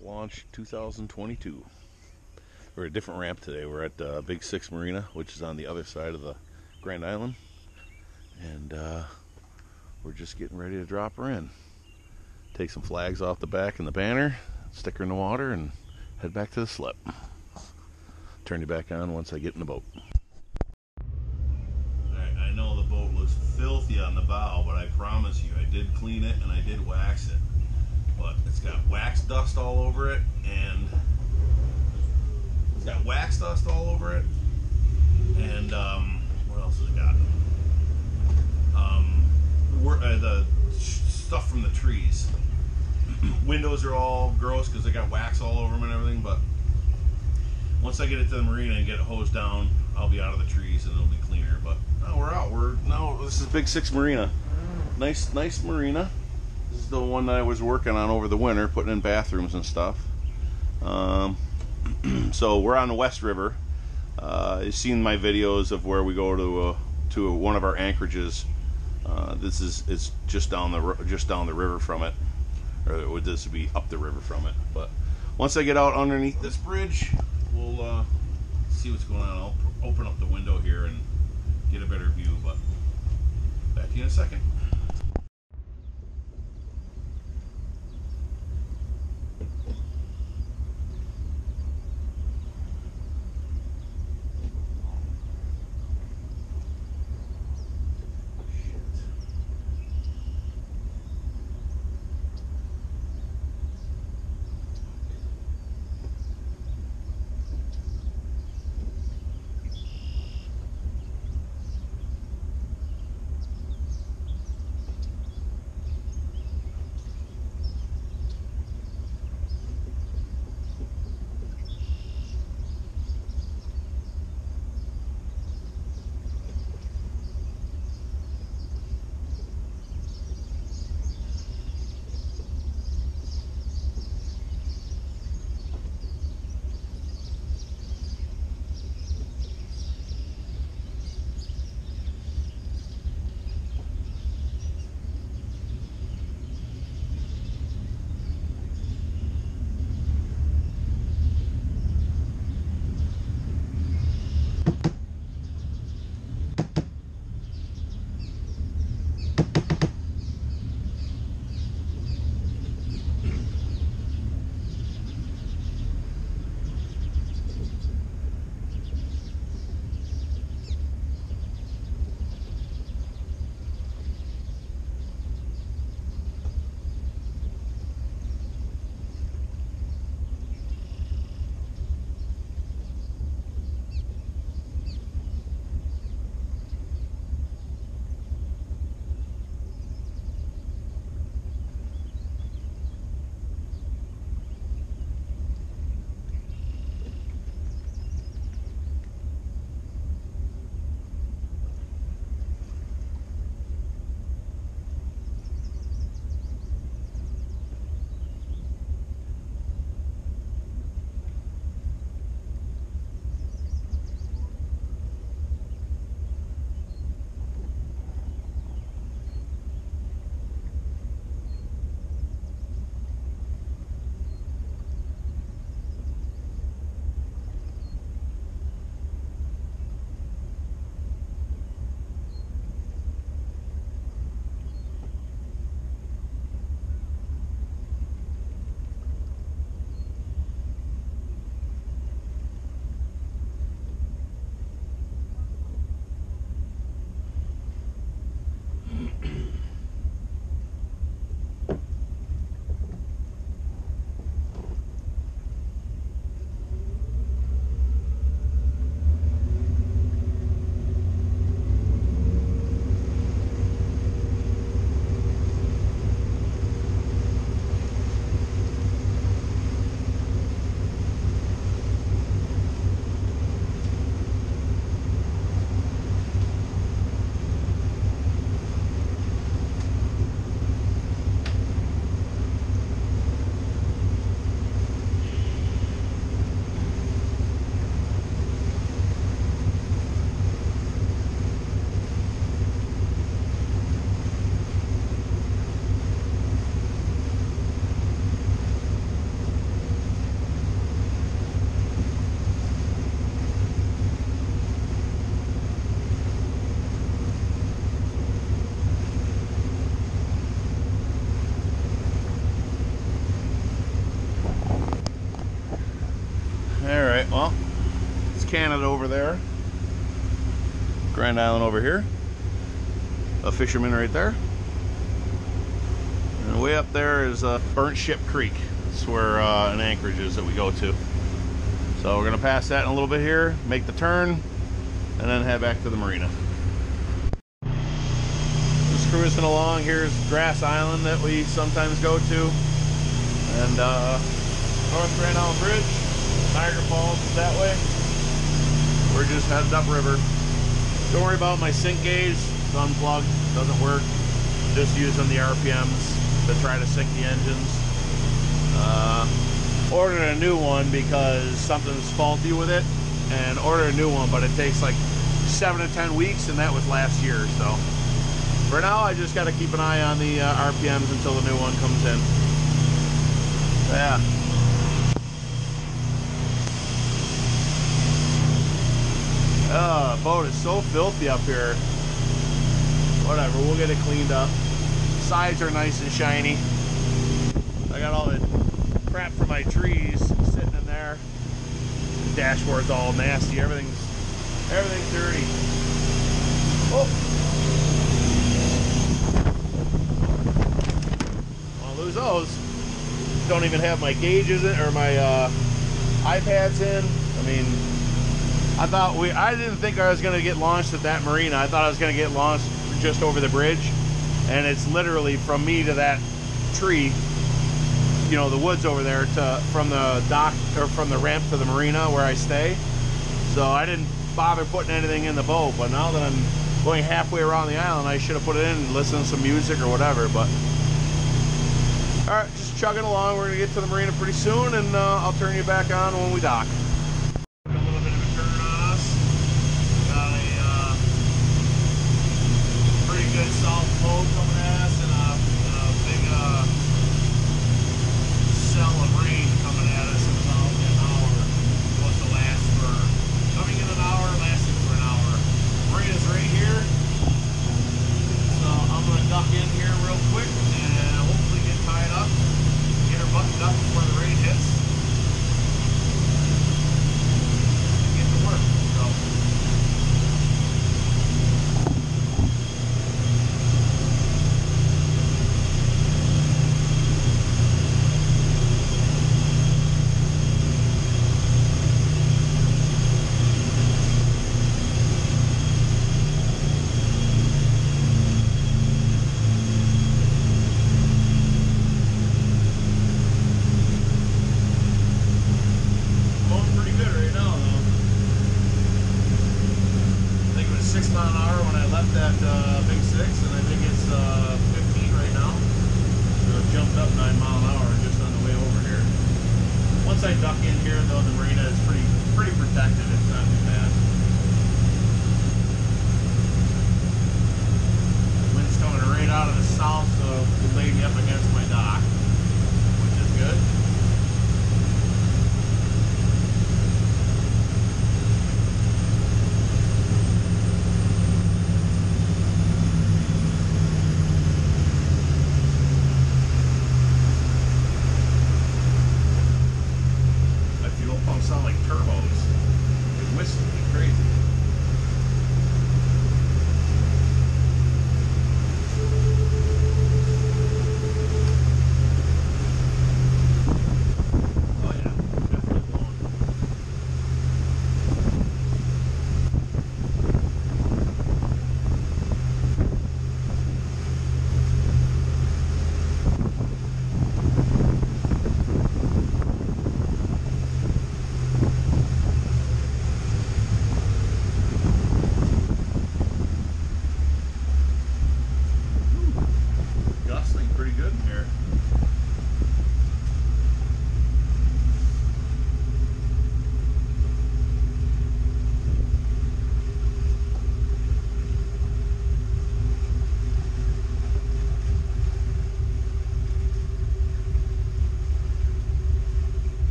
Launch 2022. We're at a different ramp today. We're at Big Six Marina, which is on the other side of the Grand Island, and we're just getting ready to drop her in. Take some flags off the back and the banner, stick her in the water, and head back to the slip. Turn you back on once I get in the boat. Alright, I know the boat looks filthy on the bow, but I promise you, I did clean it and I did wax it. But it's got wax dust all over it, and what else has it got? The stuff from the trees. Windows are all gross because they got wax all over them and everything, but once I get it to the marina and get it hosed down, I'll be out of the trees and it'll be cleaner. But now we're out. This is Big Six Marina. Nice marina. This is the one that I was working on over the winter, putting in bathrooms and stuff. So we're on the West River. You've seen my videos of where we go to one of our anchorages. It's just down the river from it, or this would be up the river from it. But once I get out underneath this bridge, we'll see what's going on. I'll open up the window here and get a better view. But back to you in a second. Alright, well, it's Canada over there. Grand Island over here. A fisherman right there. And way up there is Burnt Ship Creek. That's where an anchorage is that we go to. So we're gonna pass that in a little bit here, make the turn, and then head back to the marina. Just cruising along. Here's Grass Island that we sometimes go to. And North Grand Island Bridge, Niagara Falls is that way. We're just headed upriver. Don't worry about my sync gauge. It's unplugged, doesn't work. Just using the RPMs to try to sync the engines. Ordered a new one because something's faulty with it, and ordered a new one, but it takes like 7 to 10 weeks, and that was last year. So for now, I just got to keep an eye on the RPMs until the new one comes in. Yeah. The boat is so filthy up here. Whatever, we'll get it cleaned up. Sides are nice and shiny. I got all the crap from my trees sitting in there. The dashboard's all nasty. Everything's dirty. Oh! I'll lose those. Don't even have my gauges in, or my iPads in. I mean, I didn't think I was gonna get launched at that marina. I thought I was gonna get launched just over the bridge, and it's literally from me to that tree, you know, the woods over there, to from the dock, or from the ramp to the marina where I stay. So I didn't bother putting anything in the boat, but now that I'm going halfway around the island, I should have put it in and listened to some music or whatever. But all right, just chugging along. We're gonna get to the marina pretty soon, and I'll turn you back on when we dock. A little bit of a turn on us. Got a pretty good solid flow coming at us, and a big cell of rain coming at us in about an hour. Supposed to last for, coming in an hour, lasting for an hour. Marina's right here, so I'm gonna duck in here real quick and hopefully get tied up, get her buttoned up before the rain hits, and get to work. So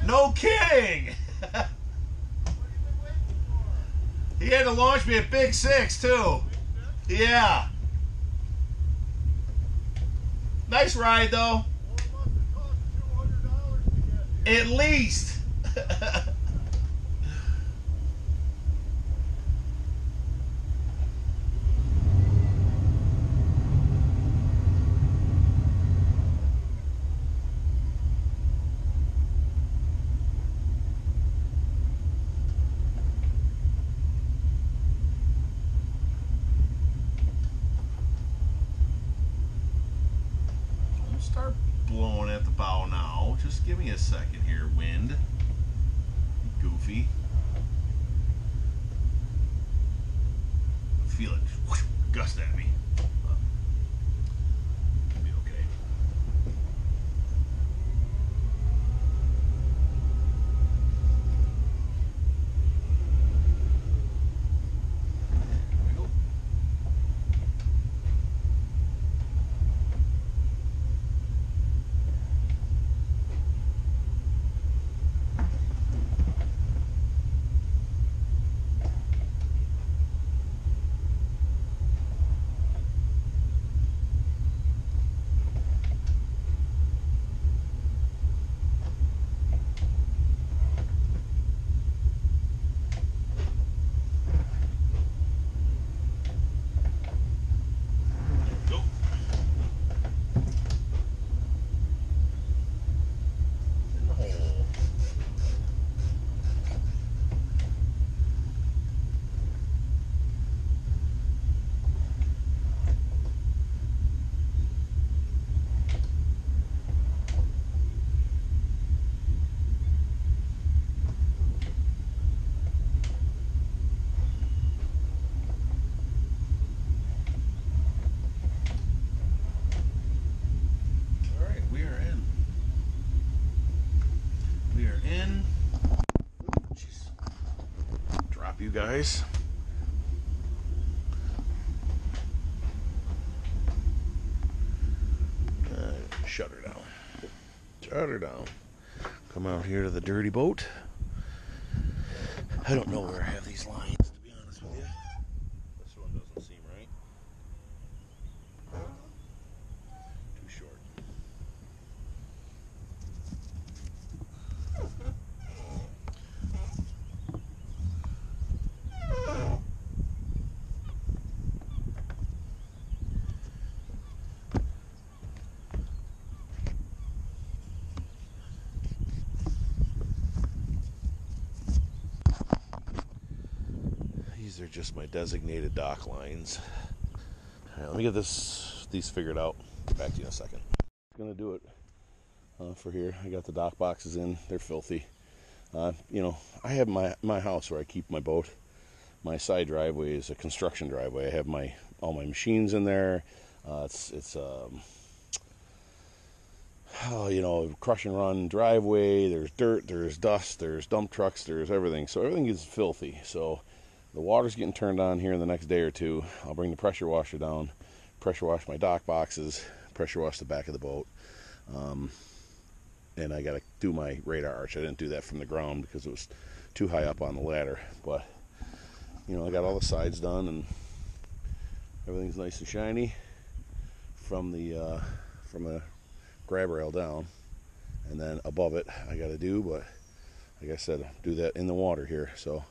No kidding! He had to launch me at Big Six, too. Yeah. Nice ride, though. At least. Start blowing at the bow now. Just give me a second here, wind. Goofy. Feel it gust at me. It'll be okay. You guys. Shut her down. Shut her down. Come out here to the dirty boat. I don't know where I have these lines, to be honest with you. This one doesn't seem right. Too short. These are just my designated dock lines. All right, let me get these figured out. Get back to you in a second. I'm gonna do it for here. I got the dock boxes in. They're filthy. You know, I have my house where I keep my boat. My side driveway is a construction driveway. I have all my machines in there. It's you know, crush and run driveway. There's dirt, there's dust, there's dump trucks, there's everything. So everything is filthy. So the water's getting turned on here in the next day or two. I'll bring the pressure washer down, pressure wash my dock boxes, pressure wash the back of the boat. And I got to do my radar arch. I didn't do that from the ground because it was too high up on the ladder. But, you know, I got all the sides done and everything's nice and shiny from the grab rail down. And then above it I got to do, but like I said, do that in the water here. So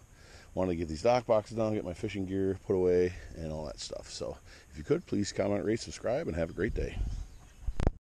wanted to get these dock boxes down, get my fishing gear put away and all that stuff. So if you could, please comment, rate, subscribe, and have a great day.